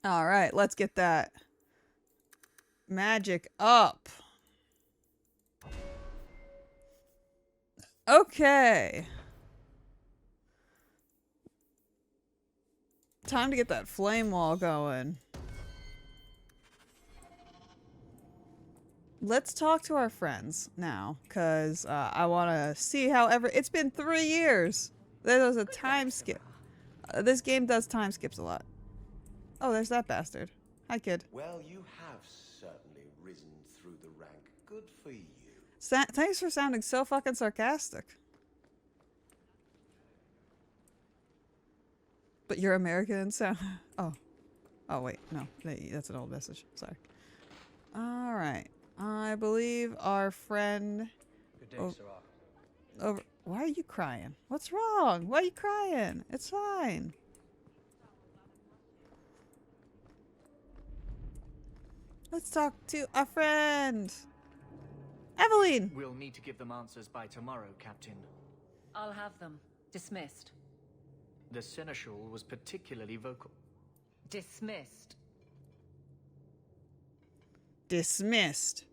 All right, let's get that magic up. Okay. Time to get that flame wall going. Let's talk to our friends now, because I want to see it's been 3 years. There was a time skip. This game does time skips a lot. Oh, there's that bastard. Hi, kid. Well, you have certainly risen through the rank. Good for you. Thanks for sounding so fucking sarcastic. But you're American and sound... Oh. Oh, wait. No. That's an old message. Sorry. Alright. I believe our friend... Good day, Sirach. Over... Why are you crying? What's wrong? Why are you crying? It's fine. Let's talk to a friend. Evelyn! We'll need to give them answers by tomorrow, Captain. I'll have them. Dismissed. The Seneschal was particularly vocal. Dismissed. Dismissed.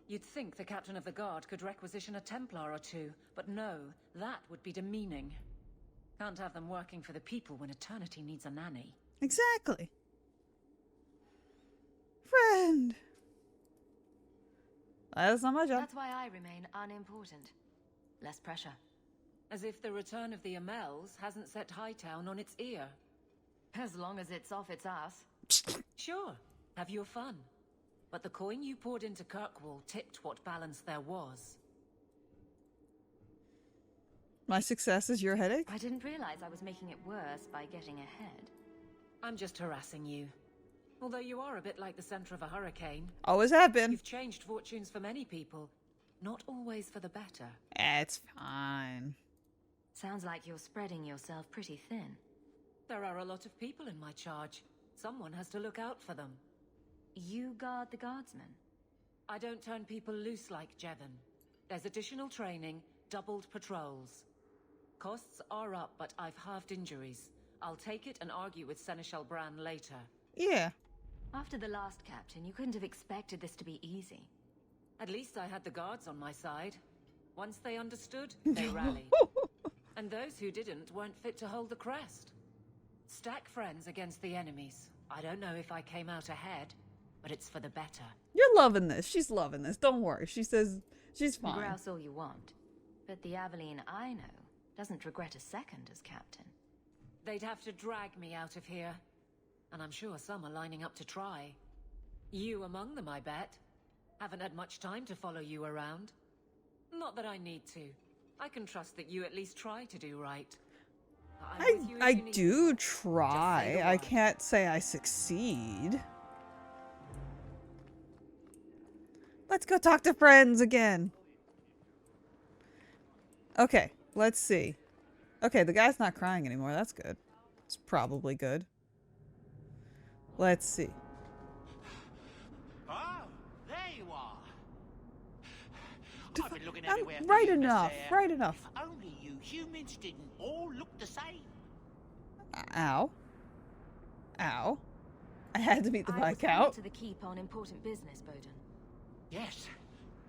You'd think the captain of the guard could requisition a Templar or two, but no, that would be demeaning. Can't have them working for the people when eternity needs a nanny. Exactly. Friend. That's not my job. That's why I remain unimportant. Less pressure. As if the return of the Amels hasn't set Hightown on its ear. As long as it's off its ass. Sure, have your fun. But the coin you poured into Kirkwall tipped what balance there was. My success is your headache? I didn't realize I was making it worse by getting ahead. I'm just harassing you. Although you are a bit like the center of a hurricane. Always have been. You've changed fortunes for many people. Not always for the better. It's fine. Sounds like you're spreading yourself pretty thin. There are a lot of people in my charge. Someone has to look out for them. You guard the guardsmen? I don't turn people loose like Jevon. There's additional training, doubled patrols. Costs are up, but I've halved injuries. I'll take it and argue with Seneschal Bran later. Yeah. After the last captain, you couldn't have expected this to be easy. At least I had the guards on my side. Once they understood, they rallied. And those who didn't weren't fit to hold the crest. Stack friends against the enemies. I don't know if I came out ahead, but it's for the better. You're loving this. She's loving this. Don't worry. She says she's fine. Grouse all you want. But the Aveline I know doesn't regret a second as captain. They'd have to drag me out of here. And I'm sure some are lining up to try. You among them, I bet. Haven't had much time to follow you around. Not that I need to. I can trust that you at least try to do right. I'm with you if I you need do me. try. Just say the I word. can't say I succeed. Let's go talk to friends again. Okay, let's see. Okay, the guy's not crying anymore. That's good. It's probably good. Let's see. Oh, there you are. I've been looking I'm everywhere for right you, Miss enough. Eyre. Right enough. If only you humans didn't all look the same. Ow. Ow. I had to meet the I was Viscount. headed to the keep on important business, Bowden. Yes,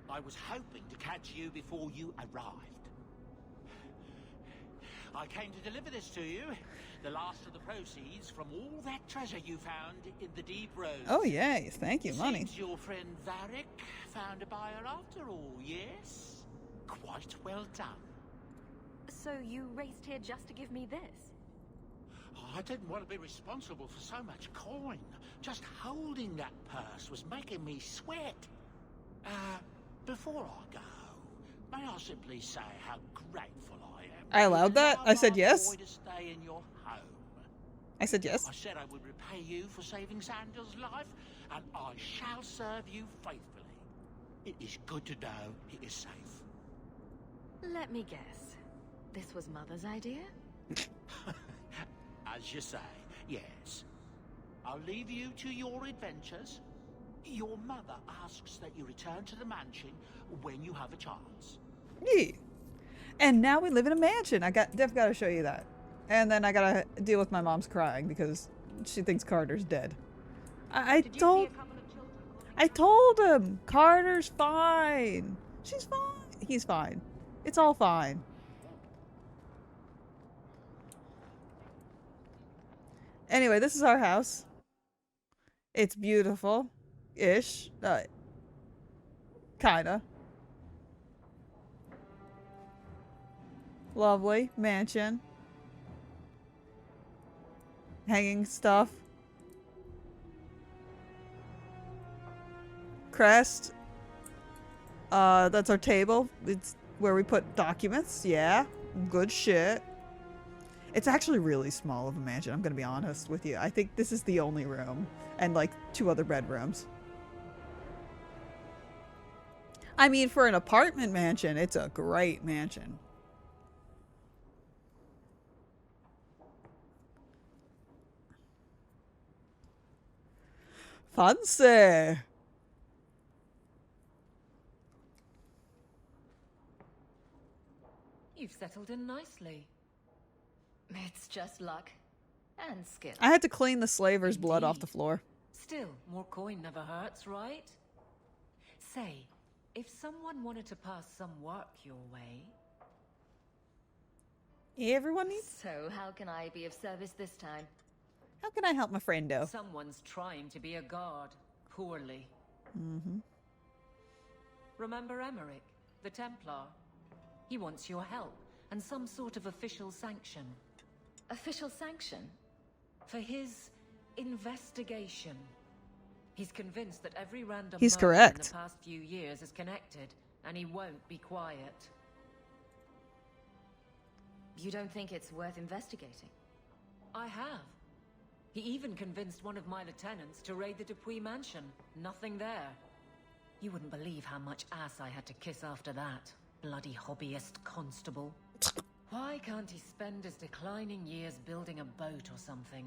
I was hoping to catch you before you arrived. I came to deliver this to you, the last of the proceeds from all that treasure you found in the deep roads. Oh, yay. Thank you, money. Seems your friend Varric found a buyer after all, yes? Quite well done. So you raced here just to give me this? Oh, I didn't want to be responsible for so much coin. Just holding that purse was making me sweat. Before I go, may I simply say how grateful I am. I allowed that? I said yes? Boy to stay in your home. I said yes. I said I would repay you for saving Sandal's life, and I shall serve you faithfully. It is good to know he is safe. Let me guess. This was Mother's idea? As you say, yes. I'll leave you to your adventures. Your mother asks that you return to the mansion when you have a chance. Yeah. And now we live in a mansion. I've got to show you that. And then I gotta deal with my mom's crying because she thinks Carter's dead. I told him Carter's fine. She's fine. He's fine. It's all fine. Anyway, this is our house. It's beautiful-ish. Kinda. Lovely mansion. Hanging stuff. Crest. That's our table. It's where we put documents. Yeah. Good shit. It's actually really small of a mansion, I'm gonna be honest with you. I think this is the only room. And like 2 other bedrooms. I mean, for an apartment mansion, it's a great mansion. Fancy! You've settled in nicely. It's just luck. And skill. I had to clean the slaver's blood off the floor. Still, more coin never hurts, right? Say, if someone wanted to pass some work your way... Everyone needs... So, how can I be of service this time? How can I help my friendo? Someone's trying to be a guard. Poorly. Mm-hmm. Remember Emmerich, the Templar? He wants your help, and some sort of official sanction. Official sanction? For his investigation. He's convinced that every random He's murder correct. in the past few years is connected, and he won't be quiet. You don't think it's worth investigating? I have. He even convinced one of my lieutenants to raid the Dupuis mansion. Nothing there. You wouldn't believe how much ass I had to kiss after that. Bloody hobbyist constable. Why can't he spend his declining years building a boat or something?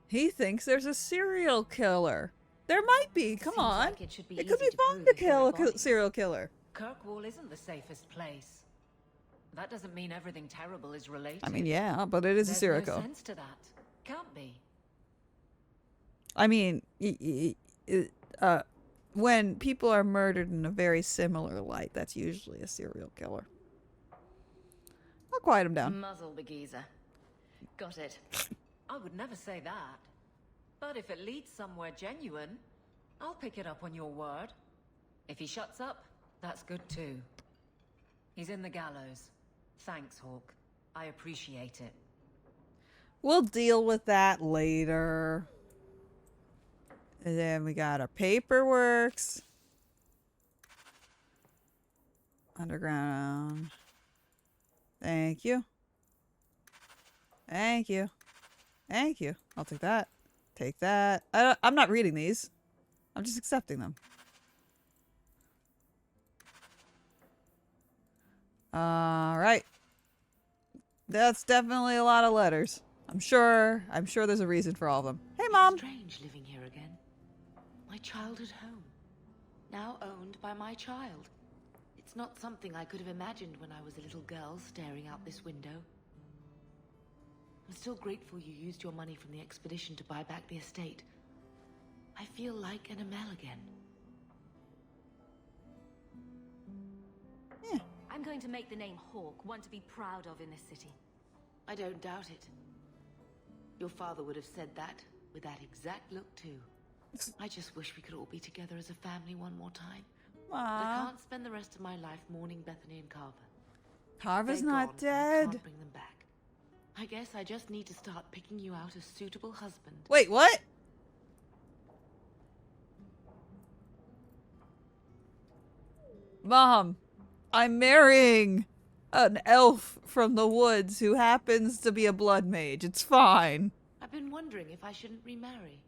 He thinks there's a serial killer. There might be. Come Seems on. like it should be It could easy be to fun prove to if there kill are a bodies. serial killer. Kirkwall isn't the safest place. That doesn't mean everything terrible is related. I mean, yeah, but it is a There's serial no killer. sense to that. Can't be. I mean, when people are murdered in a very similar light, that's usually a serial killer. I'll quiet him down. Muzzle the geezer. Got it. I would never say that. But if it leads somewhere genuine, I'll pick it up on your word. If he shuts up, that's good too. He's in the gallows. Thanks, Hawk. I appreciate it. We'll deal with that later. And then we got our paperworks. Underground. Thank you. Thank you. Thank you. I'll take that. Take that. I'm not reading these. I'm just accepting them. Alright. That's definitely a lot of letters. I'm sure there's a reason for all of them. Hey, Mom! Strange living here again. My childhood home. Now owned by my child. It's not something I could have imagined when I was a little girl staring out this window. I'm still grateful you used your money from the expedition to buy back the estate. I feel like an Amel again. Yeah. I'm going to make the name Hawk one to be proud of in this city. I don't doubt it. Your father would have said that, with that exact look too. I just wish we could all be together as a family one more time. But I can't spend the rest of my life mourning Bethany and Carver. Carver's They're not gone, and I dead. can't bring them back. I guess I just need to start picking you out a suitable husband. Wait, what? Mom, I'm marrying an elf from the woods who happens to be a blood mage. It's fine. I've been wondering if I shouldn't remarry.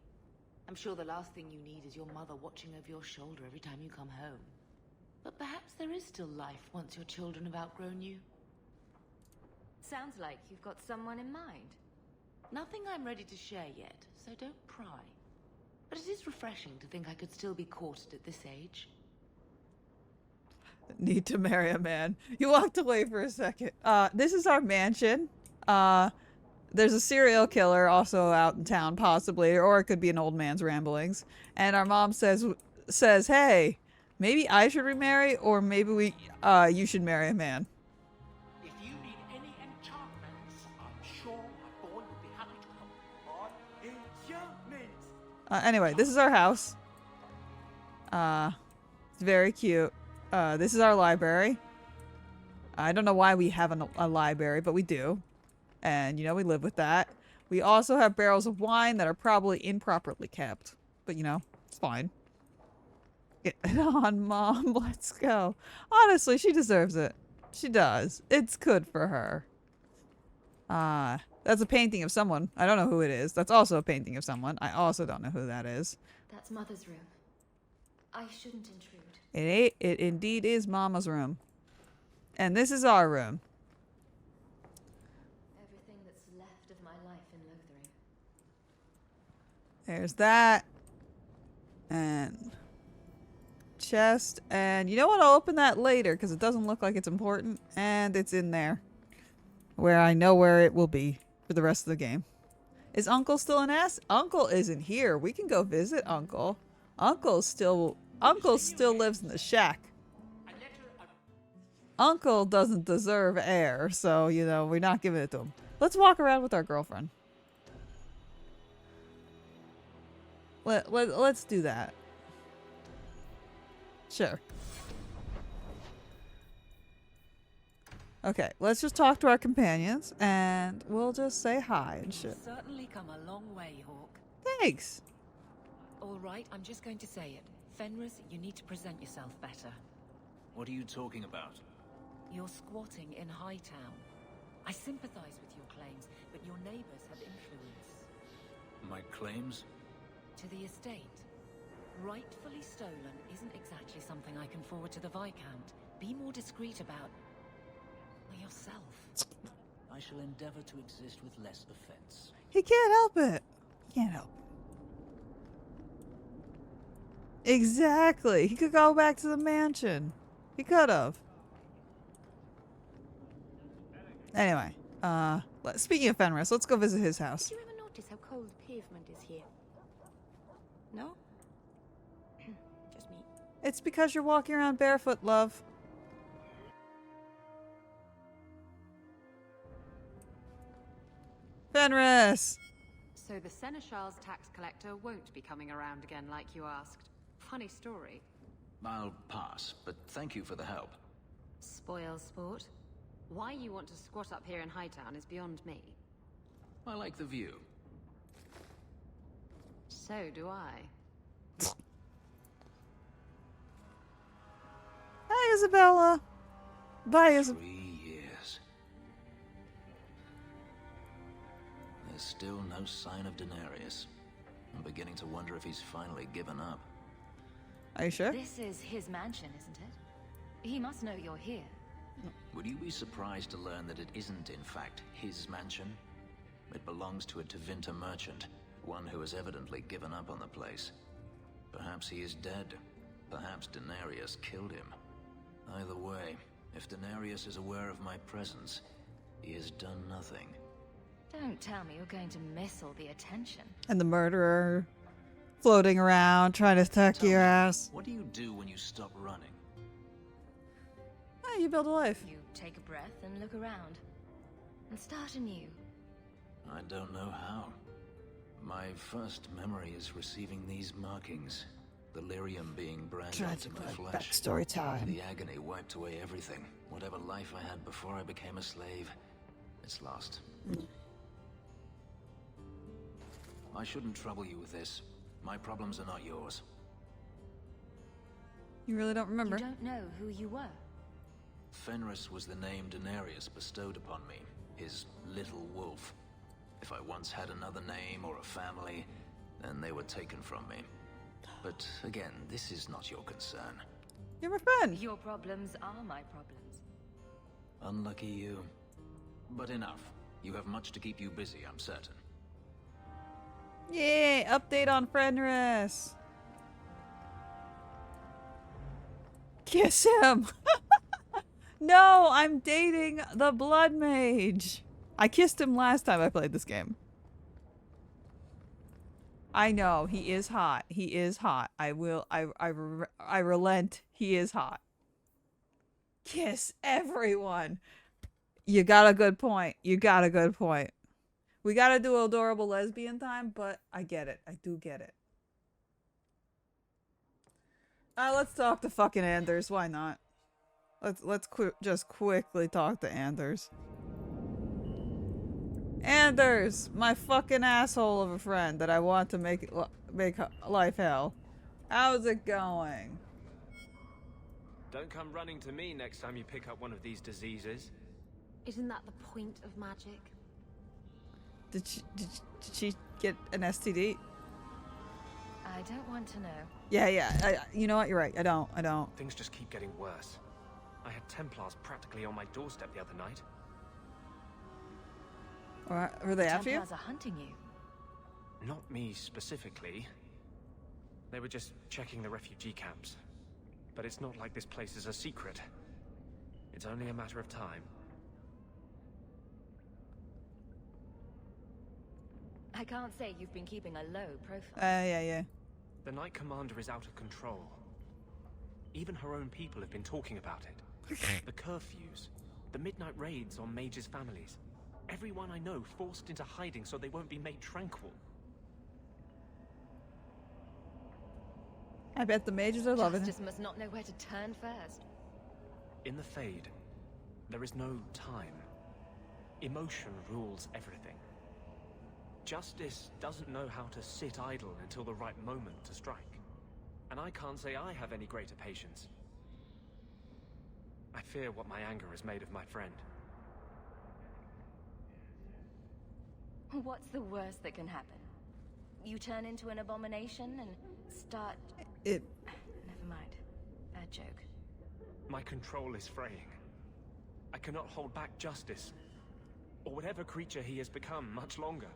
I'm sure the last thing you need is your mother watching over your shoulder every time you come home. But perhaps there is still life once your children have outgrown you. Sounds like you've got someone in mind. Nothing I'm ready to share yet, so don't pry. But it is refreshing to think I could still be courted at this age. Need to marry a man. You walked away for a second. This is our mansion. There's a serial killer also out in town, possibly, or it could be an old man's ramblings. And our mom says, hey, maybe I should remarry, or maybe you should marry a man. If you need any enchantments, I'm sure my boy will be happy to help. Anyway, this is our house. It's very cute. This is our library. I don't know why we have a library, but we do. And, you know, we live with that. We also have barrels of wine that are probably improperly kept. But, you know, it's fine. Get it on, Mom. Let's go. Honestly, she deserves it. She does. It's good for her. That's a painting of someone. I don't know who it is. That's also a painting of someone. I also don't know who that is. That's Mother's room. I shouldn't intrude. It indeed is Mama's room. And this is our room. Everything that's left of my life in Lothering. There's that. And chest. And you know what? I'll open that later because it doesn't look like it's important. And it's in there. Where I know where it will be for the rest of the game. Is Uncle still an ass? Uncle isn't here. We can go visit Uncle. Uncle still lives in the shack. Uncle doesn't deserve air, so, you know, we're not giving it to him. Let's walk around with our girlfriend. Let's do that. Sure. Okay, let's just talk to our companions, and we'll just say hi and shit. You've certainly come a long way, Hawk. Thanks. All right, I'm just going to say it. Fenris, you need to present yourself better. What are you talking about? You're squatting in Hightown. I sympathize with your claims, but your neighbors have influence. My claims? To the estate. Rightfully stolen isn't exactly something I can forward to the Viscount. Be more discreet about yourself. I shall endeavor to exist with less offense. He can't help it. He can't help it. Exactly. He could go back to the mansion. He could have. Anyway, speaking of Fenris, let's go visit his house. Did you ever notice how cold the pavement is here? No? Just me. It's because you're walking around barefoot, love. Fenris! So the Seneschal's tax collector won't be coming around again like you asked. Funny story. I'll pass, but thank you for the help. Spoil sport. Why you want to squat up here in Hightown is beyond me. I like the view. So do I. Hi, Isabella. Bye, Isabella. 3 years. There's still no sign of Daenerys. I'm beginning to wonder if he's finally given up. Are you sure? This is his mansion, isn't it? He must know you're here. Would you be surprised to learn that it isn't, in fact, his mansion? It belongs to a Tevinter merchant, one who has evidently given up on the place. Perhaps he is dead. Perhaps Daenerys killed him. Either way, if Daenerys is aware of my presence, he has done nothing. Don't tell me you're going to miss all the attention. And the murderer floating around, trying to attack your ass. What do you do when you stop running? Oh, you build a life. You take a breath and look around. And start anew. I don't know how. My first memory is receiving these markings. The lyrium being branded onto my flesh. Backstory time. The agony wiped away everything. Whatever life I had before I became a slave, it's lost. I shouldn't trouble you with this. My problems are not yours. You really don't remember? You don't know who you were. Fenris was the name Daenerys bestowed upon me. His little wolf. If I once had another name or a family, then they were taken from me. But again, this is not your concern. You're my friend. Your problems are my problems. Unlucky you. But enough. You have much to keep you busy, I'm certain. Yay! Update on Fenris. Kiss him. No, I'm dating the Blood Mage. I kissed him last time I played this game. I know, he is hot. He is hot. I relent. He is hot. Kiss everyone. You got a good point. You got a good point. We gotta do adorable lesbian time, but I get it. I do get it. Let's talk to fucking Anders. Why not? Let's just quickly talk to Anders. Anders, my fucking asshole of a friend that I want to make life hell. How's it going? Don't come running to me next time you pick up one of these diseases. Isn't that the point of magic? Did she get an STD? I don't want to know. Yeah. You know what? You're right. I don't. Things just keep getting worse. I had Templars practically on my doorstep the other night. Were they after you? Templars are hunting you. Not me specifically. They were just checking the refugee camps. But it's not like this place is a secret. It's only a matter of time. I can't say you've been keeping a low profile. Yeah. The Knight Commander is out of control. Even her own people have been talking about it. The curfews, the midnight raids on mages' families. Everyone I know forced into hiding so they won't be made tranquil. I bet the mages are loving it. Justice must not know where to turn first. In the Fade, there is no time. Emotion rules everything. Justice doesn't know how to sit idle until the right moment to strike. And I can't say I have any greater patience. I fear what my anger has made of my friend. What's the worst that can happen? You turn into an abomination and start... Never mind. Bad joke. My control is fraying. I cannot hold back Justice, or whatever creature he has become, much longer.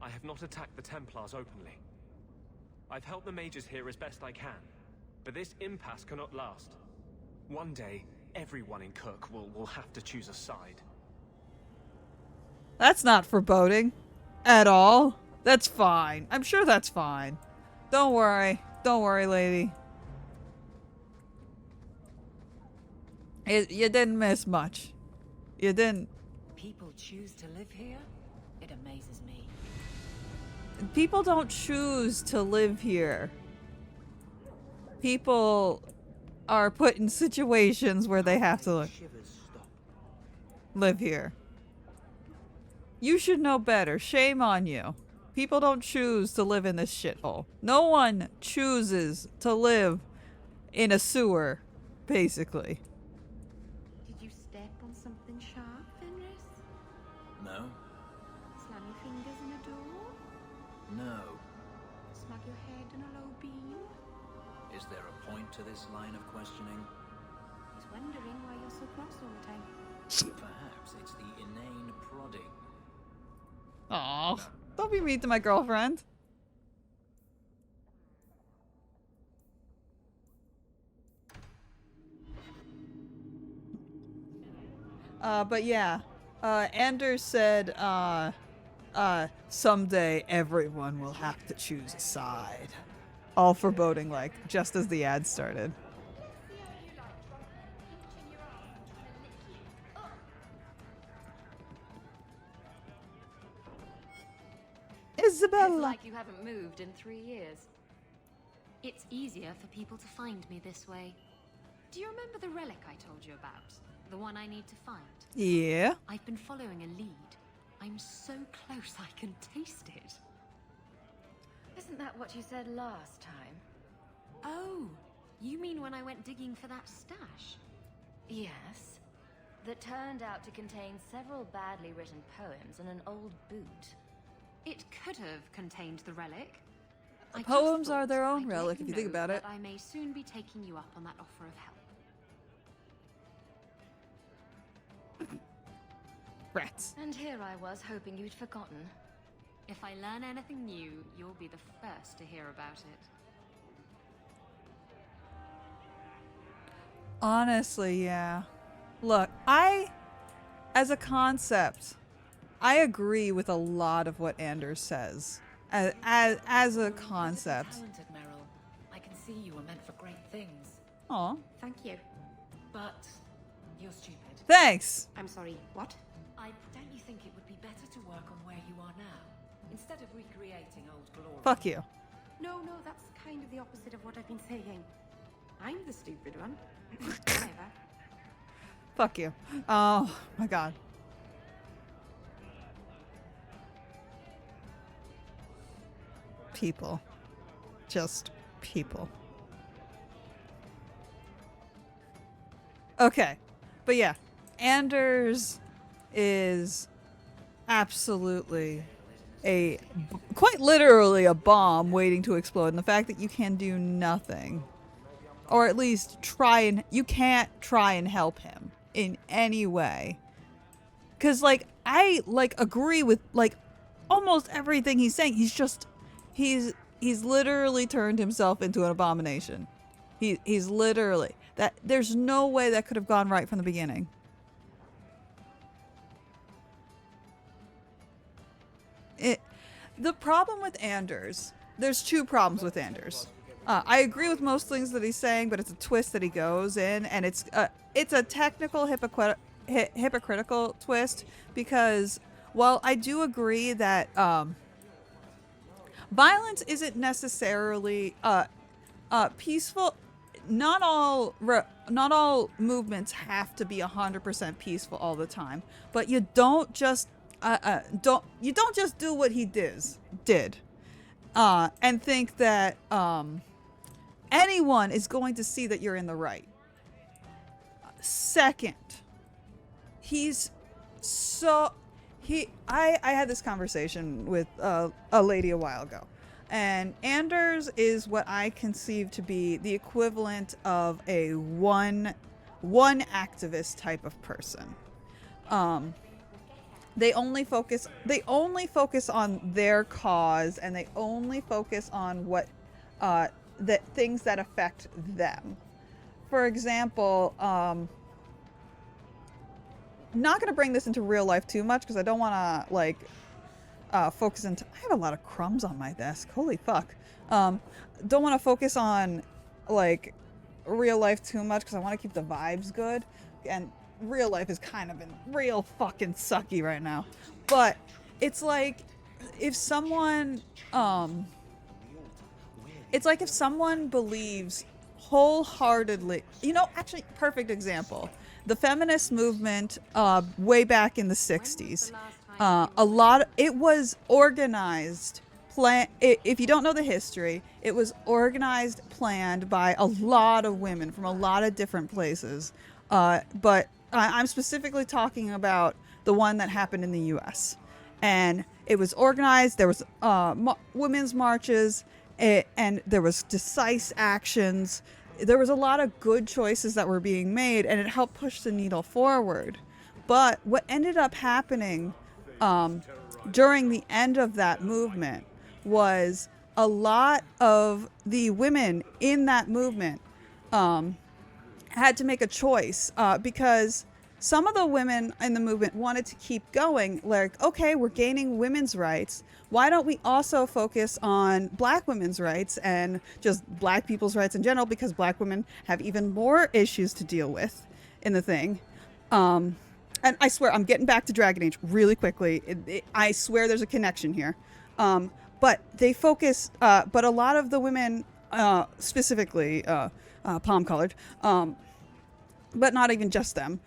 I have not attacked the Templars openly. I've helped the mages here as best I can, but this impasse cannot last. One day, everyone in Kirkwall will have to choose a side. That's not foreboding. At all. That's fine. I'm sure that's fine. Don't worry. Don't worry, lady. You didn't miss much. You didn't. People choose to live here? It amazes me. People don't choose to live here. People are put in situations where they have to live here. You should know better. Shame on you. People don't choose to live in this shithole. No one chooses to live in a sewer, basically. Did you step on something sharp, Fenris? No? Slam your fingers in a door? No. Snug your head in a low beam? Is there a point to this line of questioning? I was wondering why you're so cross all the time. Perhaps it's the inane prodding. Aw, don't be mean to my girlfriend. But yeah, Anders said, someday everyone will have to choose a side. All foreboding, like, just as the ad started. Isabella! It's like you haven't moved in 3 years. It's easier for people to find me this way. Do you remember the relic I told you about? The one I need to find? Yeah? I've been following a lead. I'm so close I can taste it. Isn't that what you said last time? Oh, you mean when I went digging for that stash? Yes. That turned out to contain several badly written poems and an old boot. It could have contained the relic. I just Poems are thought their own I'd relic, let if you think know about it. that I may soon be taking you up on that offer of help. Rats. And here I was hoping you'd forgotten. If I learn anything new, you'll be the first to hear about it. Honestly, yeah. Look, as a concept, I agree with a lot of what Anders says as a concept. Talented, Meryl. I can see you were meant for great things. Aw. Thank you. But you're stupid. Thanks. I'm sorry, what? Don't you think it would be better to work on where you are now, instead of recreating old glory? Fuck you. No, that's kind of the opposite of what I've been saying. I'm the stupid one. Whatever. Fuck you. Oh my god. People. Just people. Okay. But yeah, Anders is absolutely quite literally a bomb waiting to explode. And the fact that you can do nothing, or at least you can't try and help him in any way. Cause like, I like agree with like almost everything he's saying. He's literally turned himself into an abomination. He's literally that. There's no way that could have gone right from the beginning. The problem with Anders, there's two problems with Anders. I agree with most things that he's saying, but it's a twist that he goes in, and it's a technical hypocritical twist, because while I do agree that violence isn't necessarily peaceful, not all movements have to be 100% peaceful all the time, but you don't just do what he did and think that anyone is going to see that you're in the right. Second, I had this conversation with a lady a while ago, and Anders is what I conceive to be the equivalent of a one activist type of person. They only focus on their cause, and they only focus on what the things that affect them. For example, not going to bring this into real life too much because I don't want to like focus into. I have a lot of crumbs on my desk. Holy fuck. Don't want to focus on like real life too much because I want to keep the vibes good, and real life is kind of been real fucking sucky right now. But it's like if someone believes wholeheartedly, actually perfect example, the feminist movement way back in the 60s, it was organized, if you don't know the history, it was organized, planned by a lot of women from a lot of different places, but I'm specifically talking about the one that happened in the U.S. And it was organized. There was women's marches, and there was decisive actions. There was a lot of good choices that were being made, and it helped push the needle forward. But what ended up happening during the end of that movement was a lot of the women in that movement had to make a choice because some of the women in the movement wanted to keep going. Like, okay, we're gaining women's rights. Why don't we also focus on black women's rights and just black people's rights in general? Because black women have even more issues to deal with in the thing. And I swear, I'm getting back to Dragon Age really quickly. I swear there's a connection here. But they focus, but a lot of the women, specifically palm-colored, but not even just them,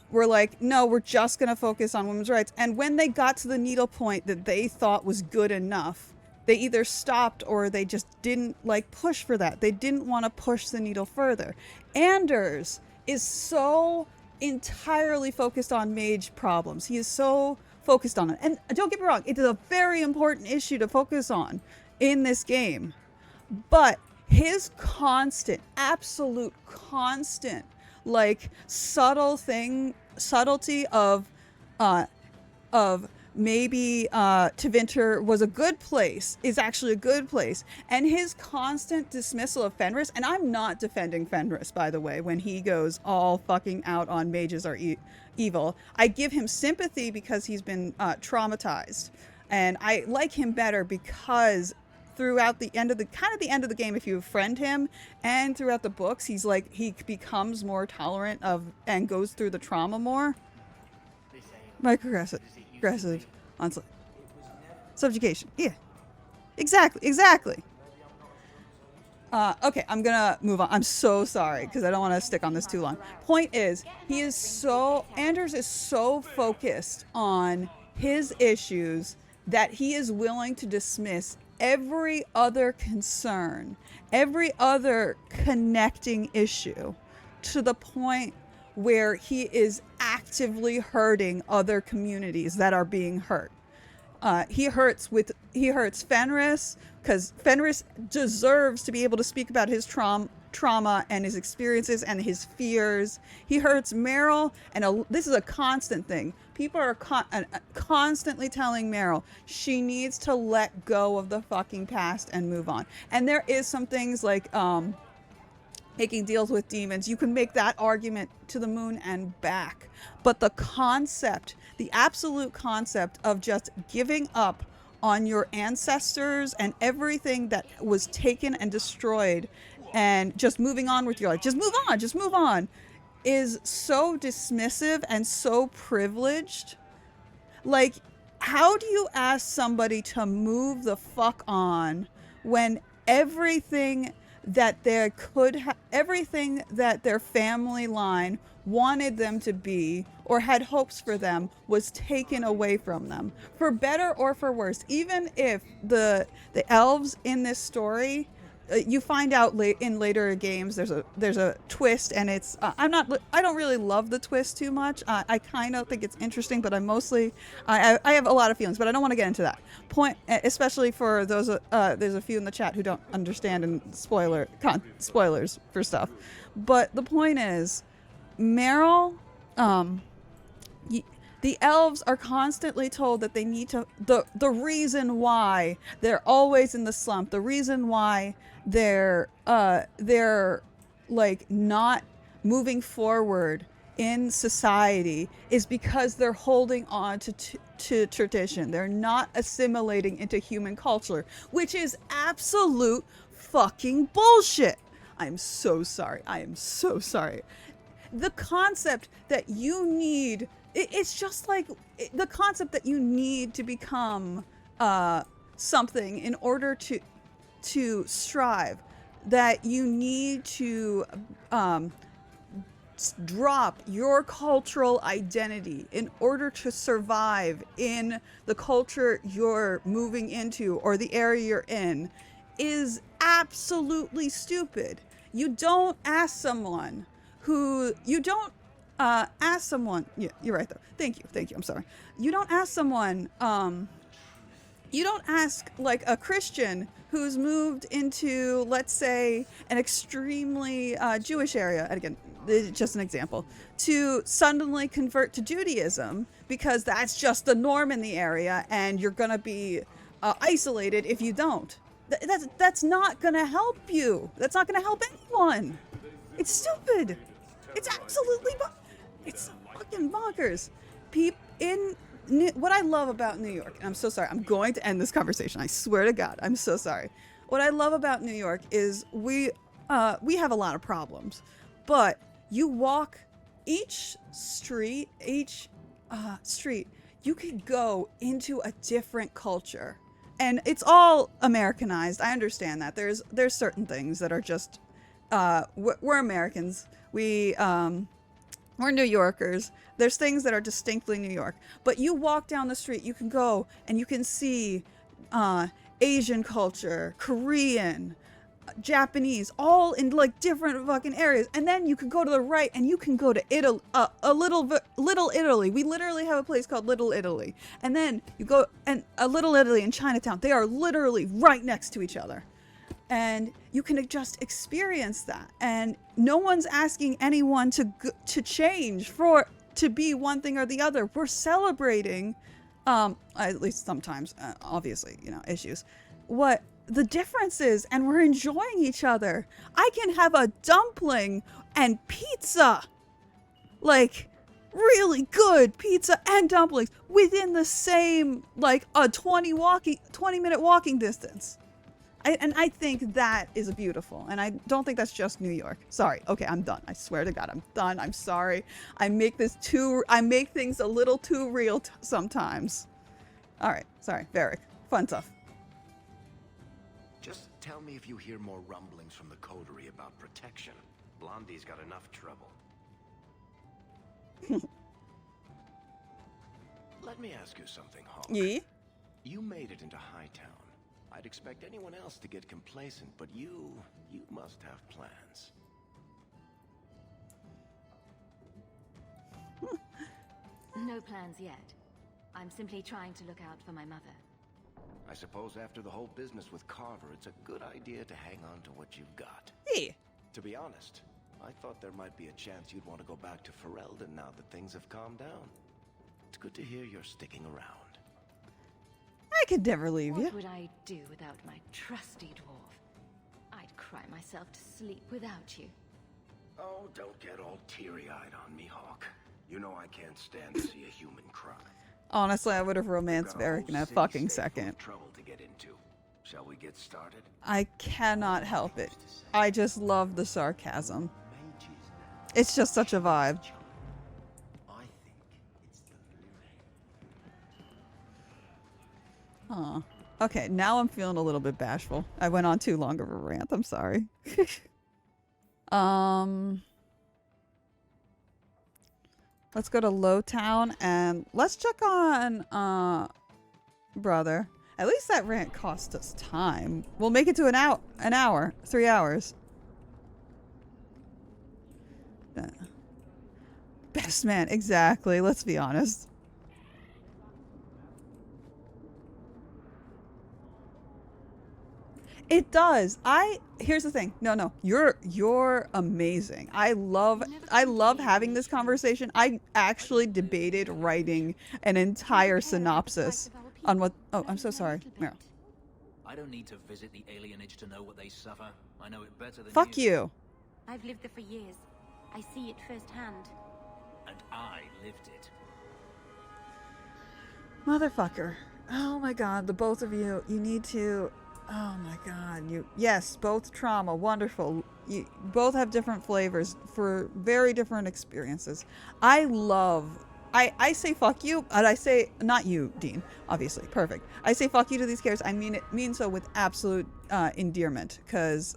were like, no, we're just going to focus on women's rights. And when they got to the needle point that they thought was good enough, they either stopped or they just didn't like push for that. They didn't want to push the needle further. Anders is so entirely focused on mage problems. He is so focused on it. And don't get me wrong, it is a very important issue to focus on in this game. But his absolute constant, like subtlety of maybe Tevinter was a good place, is actually a good place. And his constant dismissal of Fenris, and I'm not defending Fenris, by the way, when he goes all fucking out on mages are evil. I give him sympathy because he's been traumatized. And I like him better because throughout the end of the game, if you befriend him, and throughout the books, he becomes more tolerant of and goes through the trauma more. Microaggressive onslaught. Subjugation. Yeah. Exactly. Okay, I'm gonna move on. I'm so sorry because I don't want to stick on this too long. Point is, Anders is so focused on his issues that he is willing to dismiss every other concern, every other connecting issue, to the point where he is actively hurting other communities that are being hurt. He hurts Fenris because Fenris deserves to be able to speak about his trauma and his experiences and his fears. He hurts Meryl, and this is a constant thing. People are constantly telling Meryl she needs to let go of the fucking past and move on. And there is some things like making deals with demons. You can make that argument to the moon and back. But the concept, the absolute concept of just giving up on your ancestors and everything that was taken and destroyed and just moving on with your life, just move on, is so dismissive and so privileged. Like, how do you ask somebody to move the fuck on when everything that everything that their family line wanted them to be or had hopes for them was taken away from them, for better or for worse? Even if the elves in this story, you find out in later games there's a twist, and it's I don't really love the twist too much. I kind of think it's interesting, but I have a lot of feelings, but I don't want to get into that point, especially for those there's a few in the chat who don't understand and spoilers for stuff. But the point is, Meryl, the elves are constantly told that they need to, the reason why they're always in the slump, the reason why they're like not moving forward in society is because they're holding on to tradition. They're not assimilating into human culture, which is absolute fucking bullshit. I'm so sorry. The concept that you need, it's just like the concept that you need to become something in order to strive, that you need to drop your cultural identity in order to survive in the culture you're moving into or the area you're in, is absolutely stupid. You don't ask someone yeah, you're right though. Thank you. I'm sorry. You don't ask someone, you don't ask like a Christian who's moved into, let's say, an extremely Jewish area, and again, just an example, to suddenly convert to Judaism because that's just the norm in the area and you're gonna be isolated if you don't. That's not gonna help you. That's not gonna help anyone. It's stupid. It's absolutely it's fucking bonkers. What I love about New York, and I'm so sorry, I'm going to end this conversation. I swear to God, I'm so sorry. What I love about New York is we have a lot of problems, but you walk each street, you could go into a different culture, and it's all Americanized. I understand that. There's certain things that are just we're Americans. We're New Yorkers. There's things that are distinctly New York. But you walk down the street, you can go and you can see Asian culture, Korean, Japanese, all in like different fucking areas. And then you can go to the right and you can go to Italy, Little Italy. We literally have a place called Little Italy. And then you go and Little Italy and Chinatown. They are literally right next to each other. And you can just experience that, and no one's asking anyone to change to be one thing or the other. We're celebrating At least sometimes, obviously, you know, issues. What the difference is, and we're enjoying each other. I can have a dumpling and pizza. Like, really good pizza and dumplings within the same, like, a 20-minute walking distance. I think that is beautiful, and I don't think that's just New York. Sorry. Okay, I'm done. I swear to God, I'm done. I'm sorry. I make things a little too real sometimes. All right. Sorry, Varric. Fun stuff. Just tell me if you hear more rumblings from the coterie about protection. Blondie's got enough trouble. Let me ask you something, Hawk. Yeah? You made it into Hightown. I'd expect anyone else to get complacent, but you must have plans. No plans yet. I'm simply trying to look out for my mother. I suppose after the whole business with Carver, it's a good idea to hang on to what you've got. Yeah. To be honest, I thought there might be a chance you'd want to go back to Ferelden now that things have calmed down. It's good to hear you're sticking around. I could never leave you. What would I do without my trusty dwarf? I'd cry myself to sleep without you. Oh, don't get all teary-eyed on me, Hawk. You know I can't stand to see a human cry. Honestly, I would have romanced Varric in a fucking second. Trouble to get into. Shall we get started? I cannot help it. I just love the sarcasm. It's just such a vibe. Aw. Okay, now I'm feeling a little bit bashful. I went on too long of a rant. I'm sorry. Let's go to Lowtown and let's check on brother. At least that rant cost us time. We'll make it to an hour, 3 hours. Best man, exactly. Let's be honest. It does. Here's the thing. No. You're amazing. I love having this conversation. I actually debated writing an entire synopsis on what. Oh, I'm so sorry. Meryl. I don't need to visit the alienage to know what they suffer. I know it better than Fuck you. I've lived there for years. I see it firsthand. And I lived it. Motherfucker. Oh my god, the both of you. You need to. Oh my god, yes, both trauma, wonderful. You both have different flavors for very different experiences. I say fuck you, and I say, not you, Dean, obviously, perfect. I say fuck you to these characters, I mean so with absolute endearment, because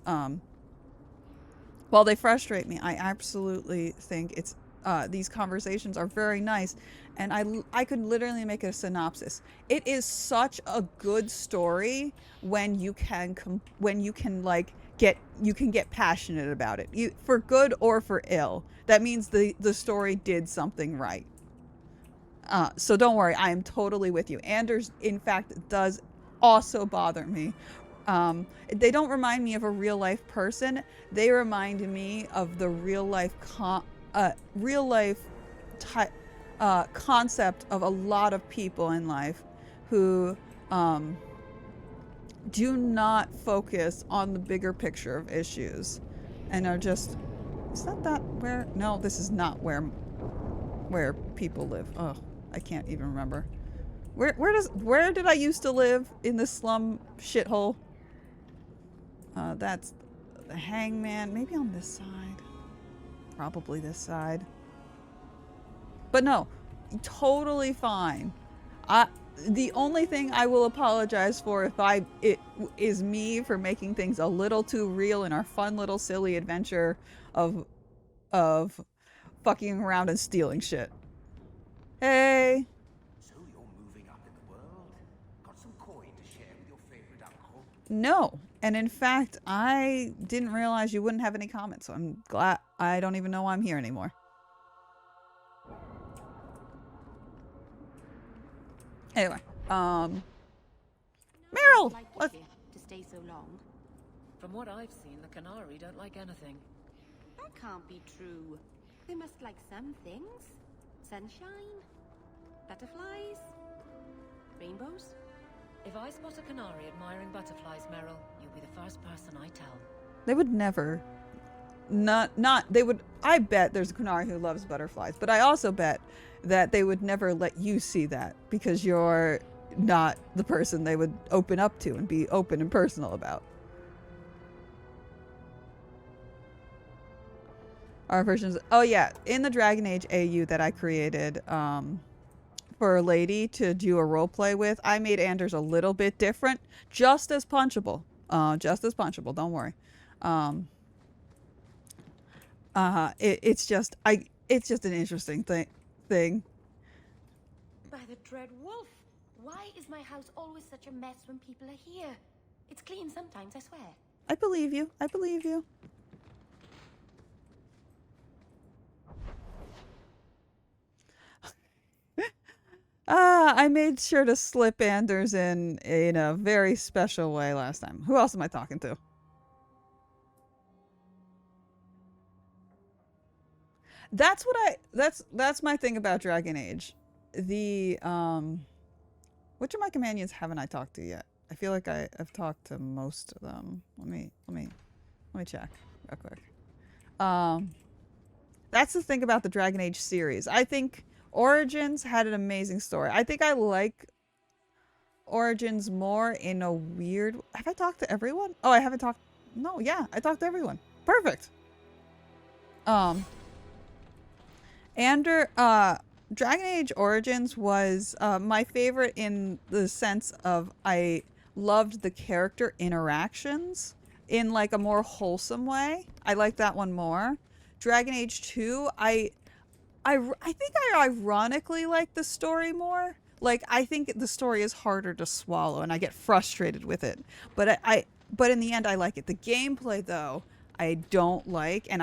while they frustrate me, I absolutely think it's, these conversations are very nice, and I could literally make a synopsis. It is such a good story when you can get passionate about it, for good or for ill. That means the story did something right. So don't worry, I am totally with you. Anders, in fact, does also bother me. They don't remind me of a real life person. They remind me of the real life concept of a lot of people in life who do not focus on the bigger picture of issues and are just, is that where, no, this is not where people live. Oh, I can't even remember. Where did I used to live in this slum shithole? That's the Hangman, maybe on this side. Probably this side. But no, totally fine. The only thing I will apologize for is me for making things a little too real in our fun little silly adventure of fucking around and stealing shit. Hey. So you're moving up in the world? Got some coin to share with your favorite uncle? No. And in fact, I didn't realize you wouldn't have any comments, so I'm glad. I don't even know why I'm here anymore. Anyway, Meryl! Like it here to stay so long. From what I've seen, the Qunari don't like anything. That can't be true. They must like some things. Sunshine, butterflies, rainbows? If I spot a canary admiring butterflies, Meryl, you'll be the first person I tell. They would never. They would. I bet there's a canary who loves butterflies, but I also bet that they would never let you see that because you're not the person they would open up to and be open and personal about. Our versions. Oh yeah, in the Dragon Age AU that I created for a lady to do a role play with, I made Anders a little bit different, just as punchable. Don't worry. It's just an interesting thing. By the Dread Wolf, why is my house always such a mess when people are here? It's clean sometimes, I swear. I believe you. I believe you. I made sure to slip Anders in a very special way last time. Who else am I talking to? That's my thing about Dragon Age. Which of my companions haven't I talked to yet? I feel like I've talked to most of them. Let me check real quick. That's the thing about the Dragon Age series. I think Origins had an amazing story. I think I like Origins more in a weird... Have I talked to everyone? Oh, I haven't talked... No, yeah, I talked to everyone. Perfect. Dragon Age Origins was my favorite in the sense of I loved the character interactions in like a more wholesome way. I like that one more. Dragon Age 2, I think I ironically like the story more. Like, I think the story is harder to swallow and I get frustrated with it. But but in the end, I like it. The gameplay, though, I don't like. And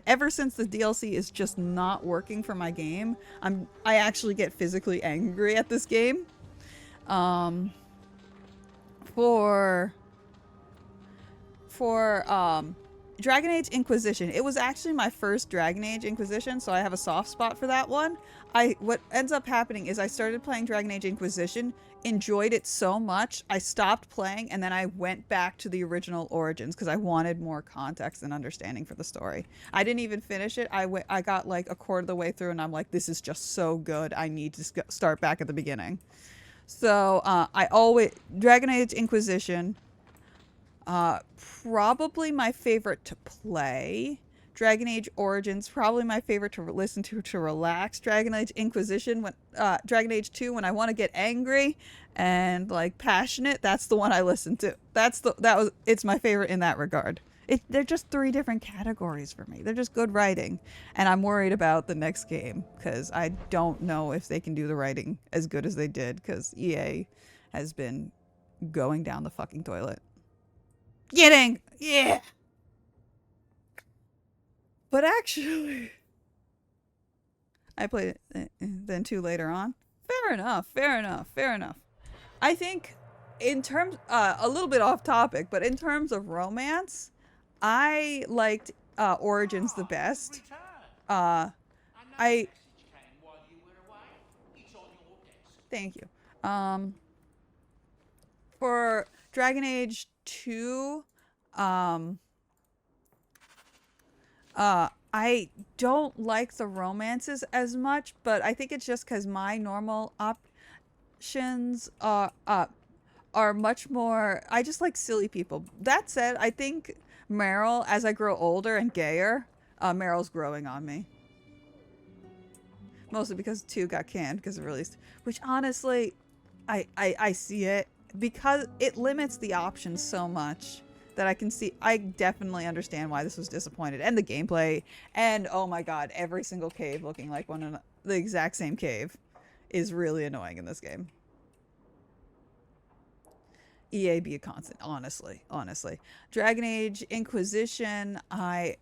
ever since the DLC is just not working for my game, I actually get physically angry at this game. For Dragon Age Inquisition. It was actually my first Dragon Age Inquisition, so I have a soft spot for that one. What ends up happening is I started playing Dragon Age Inquisition, enjoyed it so much, I stopped playing, and then I went back to the original Origins because I wanted more context and understanding for the story. I didn't even finish it. I got like a quarter of the way through, and I'm like, this is just so good. I need to start back at the beginning. So Dragon Age Inquisition... probably my favorite to play. Dragon Age Origins, probably my favorite to listen to relax. Dragon Age Inquisition, Dragon Age 2, when I want to get angry and like passionate, that's the one I listen to. It's my favorite in that regard. They're just three different categories for me. They're just good writing, and I'm worried about the next game because I don't know if they can do the writing as good as they did because EA has been going down the fucking toilet. Yeah. But actually, I played it then 2 later on. Fair enough. I think in terms, a little bit off topic, but in terms of romance, I liked Origins the best. Thank you. For Dragon Age 2, I don't like the romances as much, but I think it's just because my normal options are much more... I just like silly people. That said, I think Meryl, as I grow older and gayer, Meryl's growing on me. Mostly because 2 got canned because it released. Which, honestly, I see it. Because it limits the options so much that I definitely understand why this was disappointed. And the gameplay, and oh my god, every single cave looking like the exact same cave is really annoying in this game. EA be a constant, honestly. Dragon Age Inquisition, I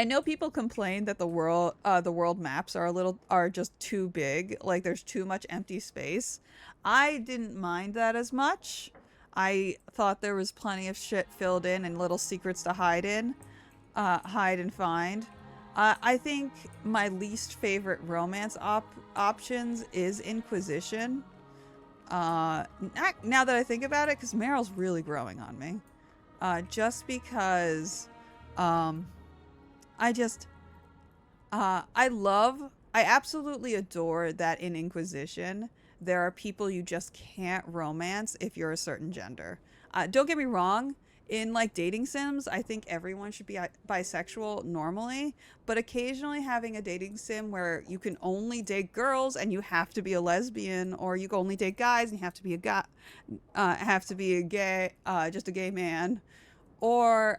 know people complain that the world maps are just too big, like there's too much empty space. I didn't mind that as much. I thought there was plenty of shit filled in and little secrets to hide and find. I think my least favorite romance options is Inquisition. Now that I think about it, because Meryl's really growing on me. Just because, I absolutely adore that in Inquisition, there are people you just can't romance if you're a certain gender. Don't get me wrong. In like dating sims, I think everyone should be bisexual normally, but occasionally having a dating sim where you can only date girls and you have to be a lesbian, or you can only date guys and you have to be a guy, just a gay man, or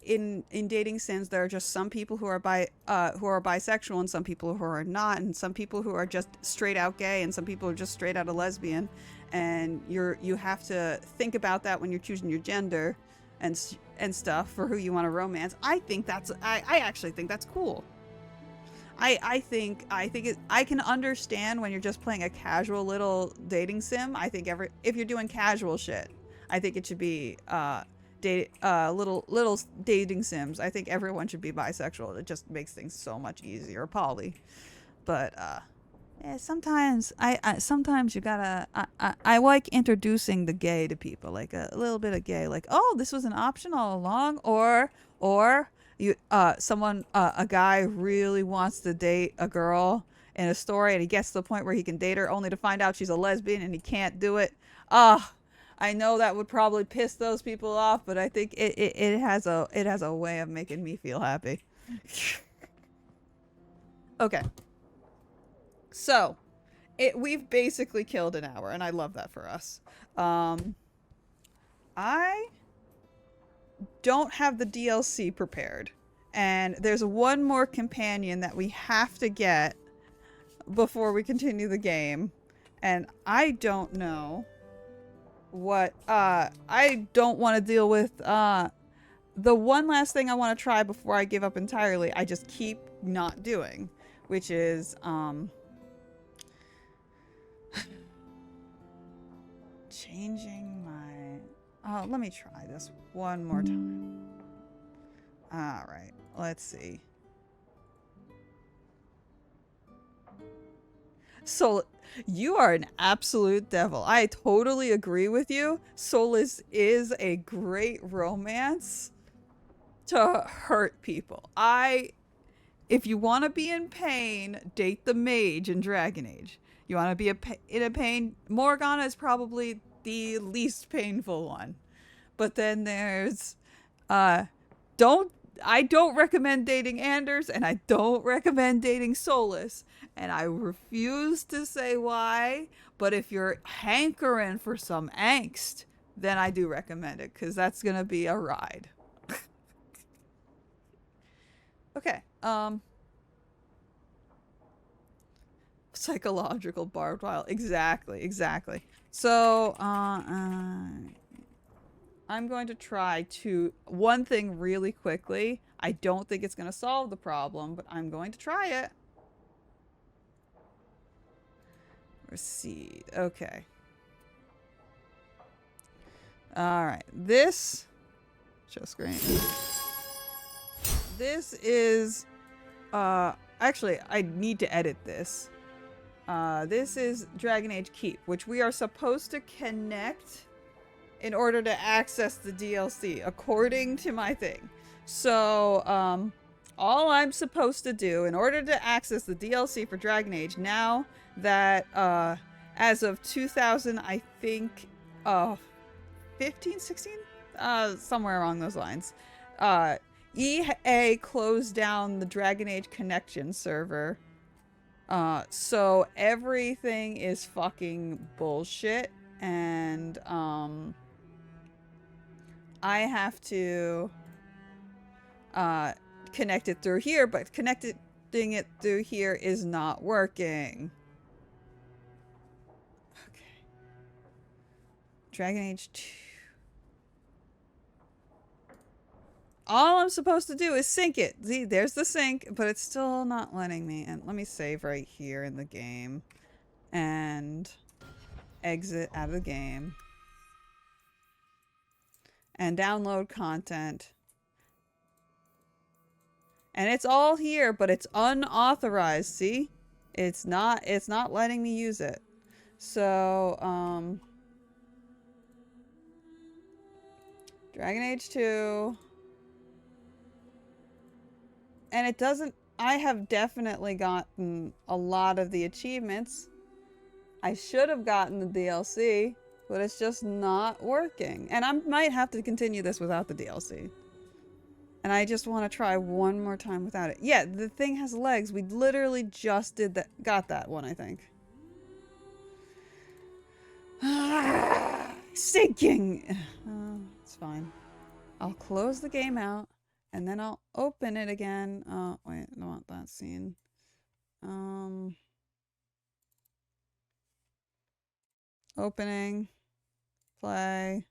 in dating sims there are just some people who are bisexual and some people who are not, and some people who are just straight out gay and some people are just straight out a lesbian, and you have to think about that when you're choosing your gender and stuff for who you want to romance. I actually think that's cool. I can understand when you're just playing a casual little dating sim. I think if you're doing casual shit, I think it should be little dating sims. I think everyone should be bisexual. It just makes things so much easier. Poly, but yeah, sometimes sometimes you gotta. I like introducing the gay to people, like a little bit of gay, like, oh, this was an option all along, or you a guy really wants to date a girl in a story and he gets to the point where he can date her only to find out she's a lesbian and he can't do it. I know that would probably piss those people off, but I think it has a way of making me feel happy. Okay. So, we've basically killed an hour, and I love that for us. I don't have the DLC prepared, and there's one more companion that we have to get before we continue the game, and I don't know what, I don't want to deal with, the one last thing I want to try before I give up entirely, I just keep not doing, which is, changing my... Oh, let me try this one more time. Alright, let's see. So, you are an absolute devil. I totally agree with you. Solas is a great romance to hurt people. If you want to be in pain, date the mage in Dragon Age. You want to be in a pain, Morgana is probably the least painful one. But then there's, I don't recommend dating Anders, and I don't recommend dating Solas. And I refuse to say why, but if you're hankering for some angst, then I do recommend it, because that's going to be a ride. Okay, psychological barbed wire. Exactly. So, I'm going to try one thing really quickly. I don't think it's going to solve the problem, but I'm going to try it. Recede. Okay. Alright. This... Show screen. This is... Actually, I need to edit this. This is Dragon Age Keep, which we are supposed to connect in order to access the DLC, according to my thing. So, all I'm supposed to do in order to access the DLC for Dragon Age, now that, as of 2000, I think, 15, 16? Somewhere along those lines. EA closed down the Dragon Age Connection server. So everything is fucking bullshit, and, I have to, connect it through here, but connecting it through here is not working. Okay. Dragon Age 2. All I'm supposed to do is sync it. See, there's the sync, but it's still not letting me. And let me save right here in the game. And exit out of the game. And download content. And it's all here, but it's unauthorized, see? It's not letting me use it. So, Dragon Age 2. And it doesn't, I have definitely gotten a lot of the achievements. I should have gotten the DLC, but it's just not working. And I might have to continue this without the DLC. And I just want to try one more time without it. Yeah, the thing has legs. We literally just did that, got that one, I think. Sinking! It's fine. I'll close the game out, and then I'll open it again. Oh, wait, I don't want that scene. Opening. Play.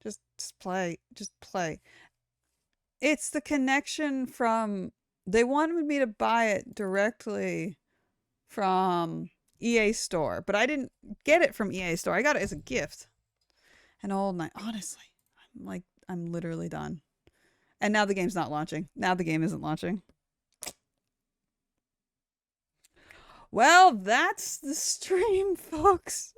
Just play. Just play. It's the connection from... They wanted me to buy it directly from EA Store, but I didn't get it from EA Store. I got it as a gift. An old night. Honestly, I'm literally done. And now the game's not launching. Now the game isn't launching. Well, that's the stream, folks.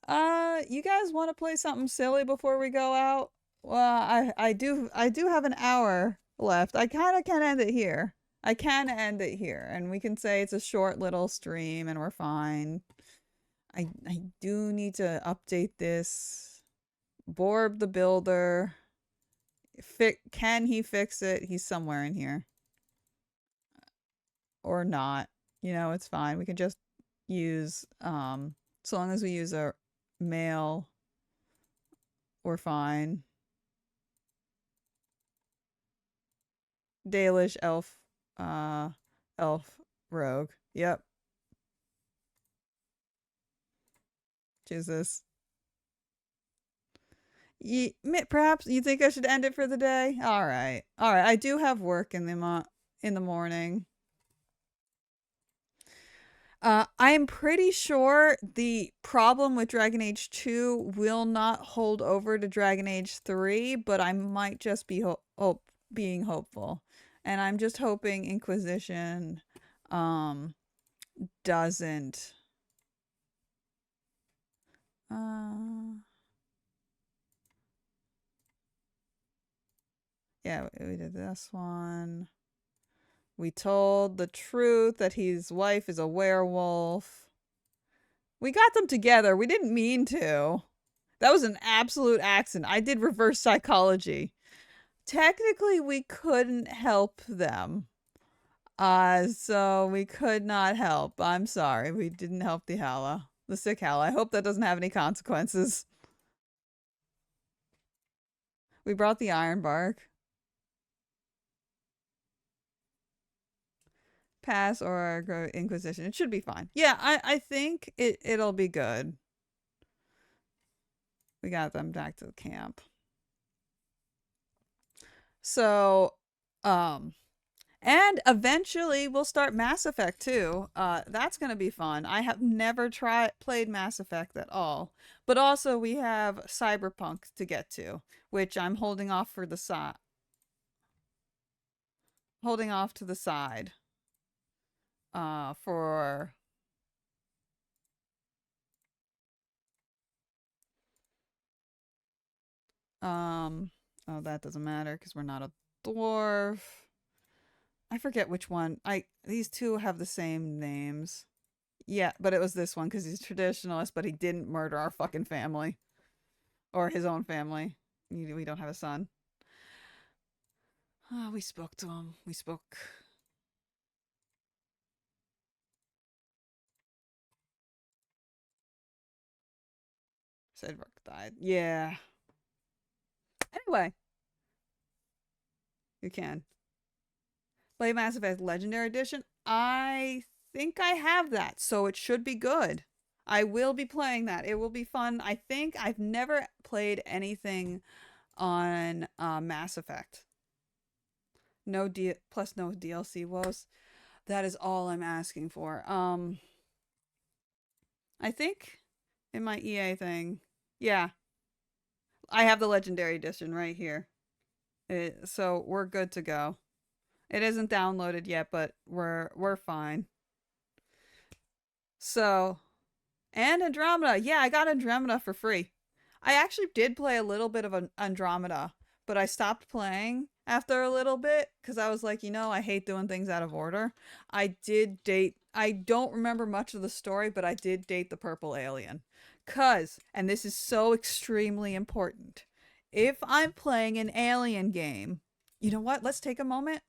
You guys want to play something silly before we go out? Well, I do have an hour left. I kind of can end it here. I can end it here, and we can say it's a short little stream, and we're fine. I do need to update this. Borb the Builder. Can he fix it? He's somewhere in here. Or not. You know, it's fine. We can just use, so long as we use a male, we're fine. Dalish elf, elf rogue. Yep. Choose this. Perhaps you think I should end it for the day? All right. All right. I do have work in the morning. I'm pretty sure the problem with Dragon Age 2 will not hold over to Dragon Age 3, but I might just be being hopeful. And I'm just hoping Inquisition doesn't yeah, we did this one. We told the truth that his wife is a werewolf. We got them together. We didn't mean to. That was an absolute accident. I did reverse psychology. Technically, we couldn't help them. So we could not help. I'm sorry. We didn't help the Halla. The sick Halla. I hope that doesn't have any consequences. We brought the Ironbark. Pass or go Inquisition. It should be fine. Yeah, I think it'll be good. We got them back to the camp. So, and eventually we'll start Mass Effect too. That's gonna be fun. I have never played Mass Effect at all. But also we have Cyberpunk to get to, which I'm holding off for the side. Holding off to the side. For oh, that doesn't matter because we're not a dwarf. I forget which one. These two have the same names. Yeah, but it was this one because he's a traditionalist, but he didn't murder our fucking family. Or his own family. We don't have a son. We spoke to him. We spoke. Cedric died. Yeah. Anyway. You can. Play Mass Effect Legendary Edition. I think I have that, so it should be good. I will be playing that. It will be fun. I think I've never played anything on Mass Effect. Plus no DLC woes. That is all I'm asking for. I think in my EA thing. Yeah. I have the Legendary Edition right here. So we're good to go. It isn't downloaded yet, but we're fine. So, and Andromeda. Yeah, I got Andromeda for free. I actually did play a little bit of Andromeda, but I stopped playing after a little bit because I was like, I hate doing things out of order. I don't remember much of the story, but I did date the purple alien. And this is so extremely important, if I'm playing an alien game, you know what? Let's take a moment.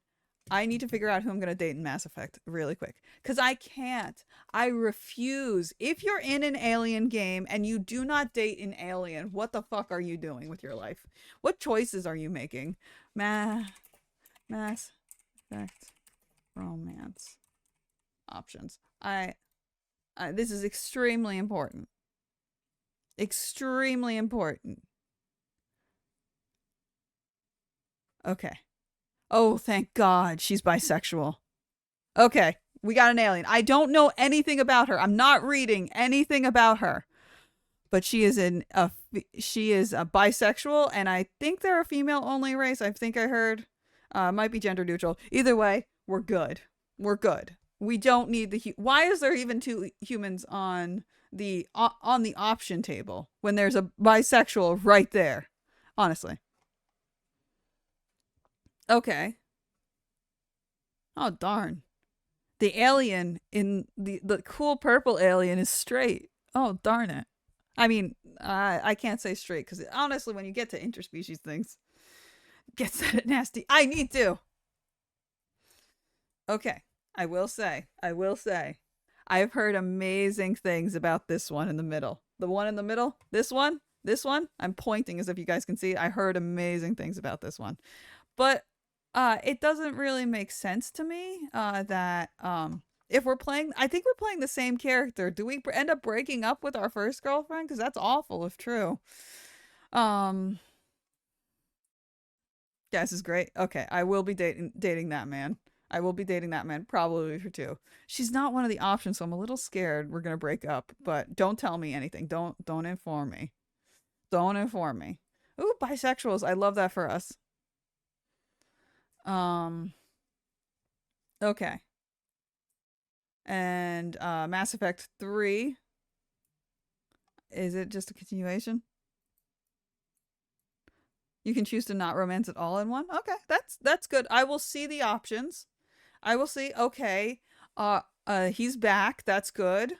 I need to figure out who I'm going to date in Mass Effect really quick. Because I can't. I refuse. If you're in an alien game and you do not date an alien, what the fuck are you doing with your life? What choices are you making? Mass Effect romance options. This is extremely important. Extremely important. Okay. Oh, thank God she's bisexual. Okay, we got an alien. I don't know anything about her. I'm not reading anything about her. But she is a bisexual, and I think they're a female-only race. I think I heard. Might be gender neutral. Either way, we're good. We're good. We don't need the... Why is there even 2 humans on the option table when there's a bisexual right there? Honestly. Okay. Oh, darn. The alien in the cool purple alien is straight. Oh, darn it. I mean, I can't say straight because honestly, when you get to interspecies things, it gets that nasty. I need to. Okay. I will say, I've heard amazing things about this one in the middle. The one in the middle, this one, I'm pointing as if you guys can see. I heard amazing things about this one. But it doesn't really make sense to me that if we're playing, I think we're playing the same character. Do we end up breaking up with our first girlfriend? Because that's awful if true. Yeah, this is great. Okay, I will be dating that man. I will be dating that man probably for 2. She's not one of the options, so I'm a little scared we're gonna break up. But don't tell me anything. Don't inform me. Don't inform me. Ooh, bisexuals. I love that for us. Okay. And Mass Effect 3. Is it just a continuation? You can choose to not romance it all in one. Okay, that's good. I will see the options. I will see. Okay. He's back. That's good.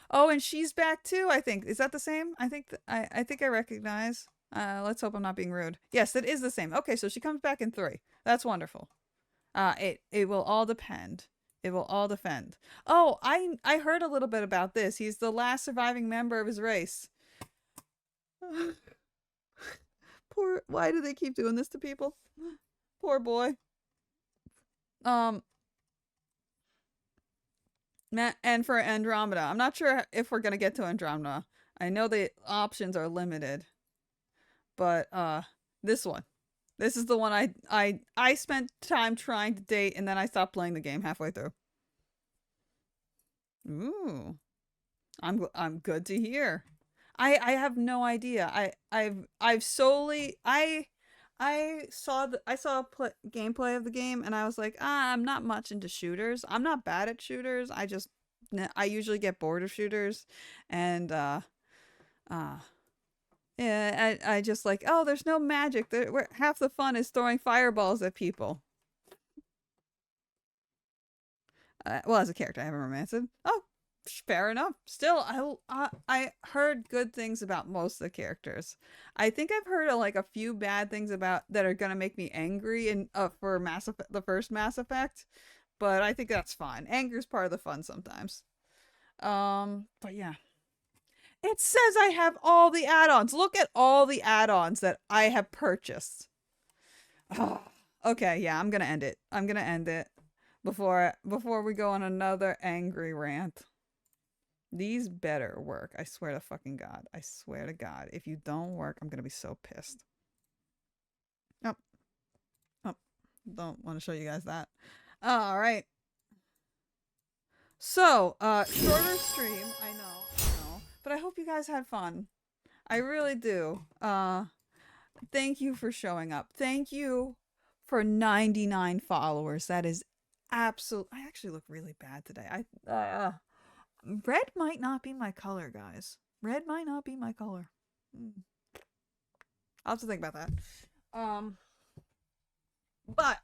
Oh, and she's back too, I think. Is that the same? I think I think I recognize. Let's hope I'm not being rude. Yes, it is the same. Okay, so she comes back in 3. That's wonderful. It will all depend. It will all defend. Oh, I heard a little bit about this. He's the last surviving member of his race. Poor. Why do they keep doing this to people? Poor boy. And for Andromeda, I'm not sure if we're gonna get to Andromeda. I know the options are limited. But this one. This is the one I spent time trying to date, and then I stopped playing the game halfway through. Ooh. I'm good to hear. I have no idea. I've solely I saw gameplay of the game, and I was like, I'm not much into shooters. I'm not bad at shooters. I usually get bored of shooters, and yeah, I just like, oh, there's no magic. Half the fun is throwing fireballs at people. Well, as a character, I haven't romanced it. Oh, fair enough. Still, I heard good things about most of the characters. I think I've heard like a few bad things about that are gonna make me angry for Mass Effect, the first Mass Effect, but I think that's fine. Anger's part of the fun sometimes. But yeah. It says I have all the add-ons. Look at all the add-ons that I have purchased. Okay, yeah, I'm gonna end it. I'm gonna end it before we go on another angry rant. These better work. I swear to fucking God. I swear to God. If you don't work, I'm gonna be so pissed. Oh. Don't want to show you guys that. All right. So, shorter stream. I know. But I hope you guys had fun. I really do. Thank you for showing up. Thank you for 99 followers. That is absolute. I actually look really bad today. Red might not be my color, guys. Red might not be my color. I'll have to think about that. But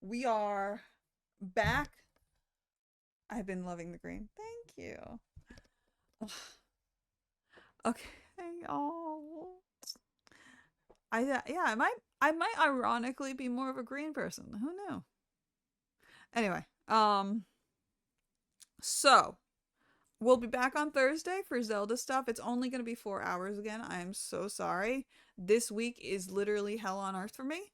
we are back. I've been loving the green. Thank you. Okay. Oh. I might ironically be more of a green person. Who knew? Anyway, so we'll be back on Thursday for Zelda stuff. It's only going to be 4 hours again. I am so sorry. This week is literally hell on earth for me,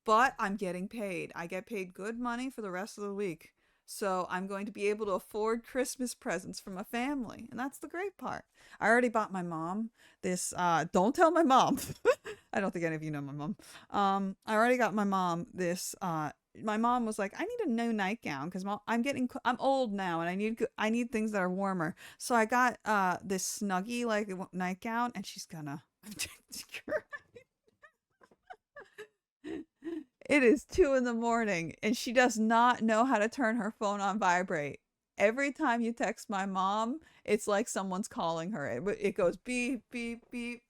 but I'm getting paid. I get paid good money for the rest of the week. So I'm going to be able to afford Christmas presents for my family. And that's the great part. I already bought my mom this, don't tell my mom. I don't think any of you know my mom. I already got my mom this, my mom was like, I need a new nightgown because I'm old now and I need things that are warmer. So I got this Snuggie like nightgown, and she's gonna. It is 2 a.m. and she does not know how to turn her phone on vibrate. Every time you text my mom, it's like someone's calling her. It goes beep, beep, beep,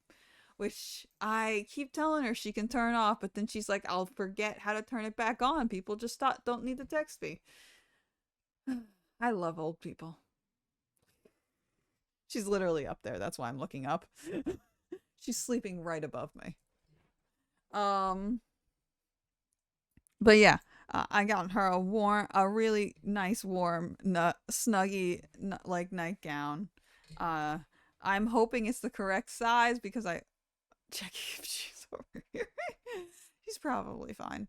which I keep telling her she can turn off, but then she's like, I'll forget how to turn it back on. People just don't need to text me. I love old people. She's literally up there. That's why I'm looking up. She's sleeping right above me. But yeah, I got her a really nice warm Snuggie like nightgown. I'm hoping it's the correct size because I check if she's over here. She's probably fine.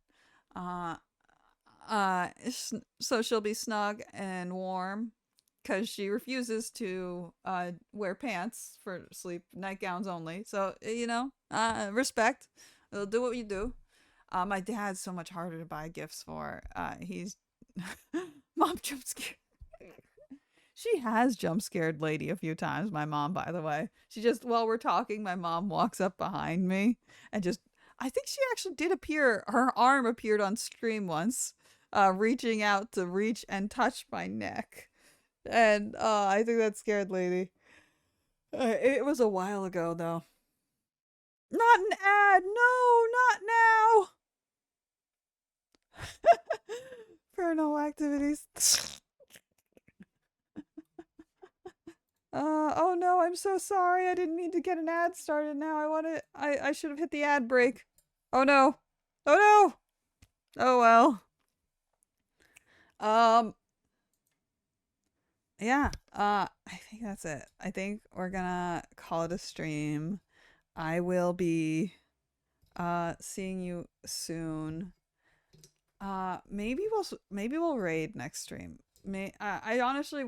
So she'll be snug and warm because she refuses to wear pants for sleep, nightgowns only. So respect. Do what you do. My dad's so much harder to buy gifts for. He's mom jump scared. She has jump scared lady a few times. My mom, by the way, she just while we're talking, my mom walks up behind me and I think she actually did appear. Her arm appeared on stream once, reaching out to reach and touch my neck, and I think that scared lady. It was a while ago though. Not an ad. No, not now. Paranormal activities. Oh no, I'm so sorry. I didn't mean to get an ad started now. I should have hit the ad break. Oh no. Oh no. Oh well. Yeah, I think that's it. I think we're gonna call it a stream. I will be seeing you soon. Maybe we'll raid next stream. I honestly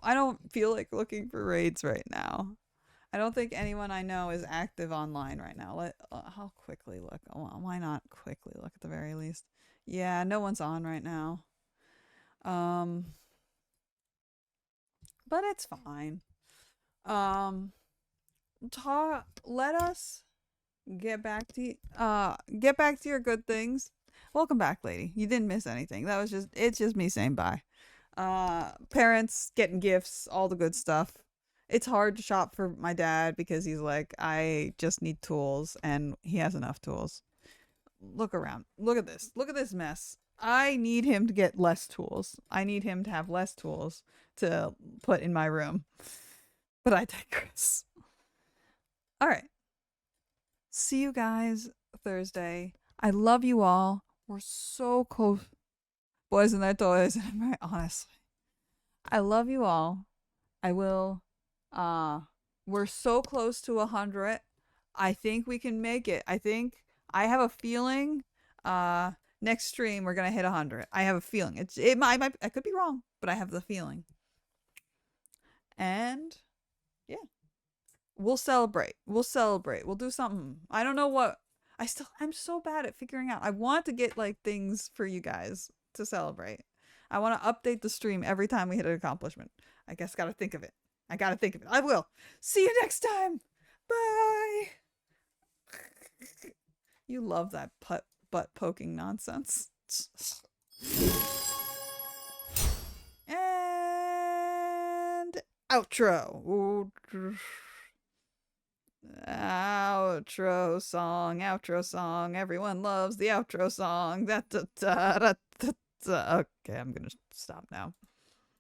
I don't feel like looking for raids right now. I don't think anyone I know is active online right now. I'll quickly look. Why not quickly look at the very least? Yeah, no one's on right now. But it's fine. Let us get back to your good things. Welcome back, lady. You didn't miss anything. It's just me saying bye. Parents getting gifts, all the good stuff. It's hard to shop for my dad because he's like, I just need tools, and he has enough tools. Look around. Look at this. Look at this mess. I need him to get less tools. I need him to have less tools to put in my room. But I digress. All right. See you guys Thursday. I love you all. We're so close. Boys and their toys. Right, honestly. I love you all. I will. We're so close to 100. I think we can make it. I have a feeling next stream we're gonna hit 100. I have a feeling. I could be wrong, but I have the feeling. And yeah, we'll celebrate. We'll do something. I don't know what. I'm so bad at figuring out. I want to get like things for you guys to celebrate. I want to update the stream every time we hit an accomplishment. I guess gotta think of it. I will. See you next time. Bye. You love that butt poking nonsense. And outro. Outro song. Everyone loves the outro song. Okay, I'm gonna stop now.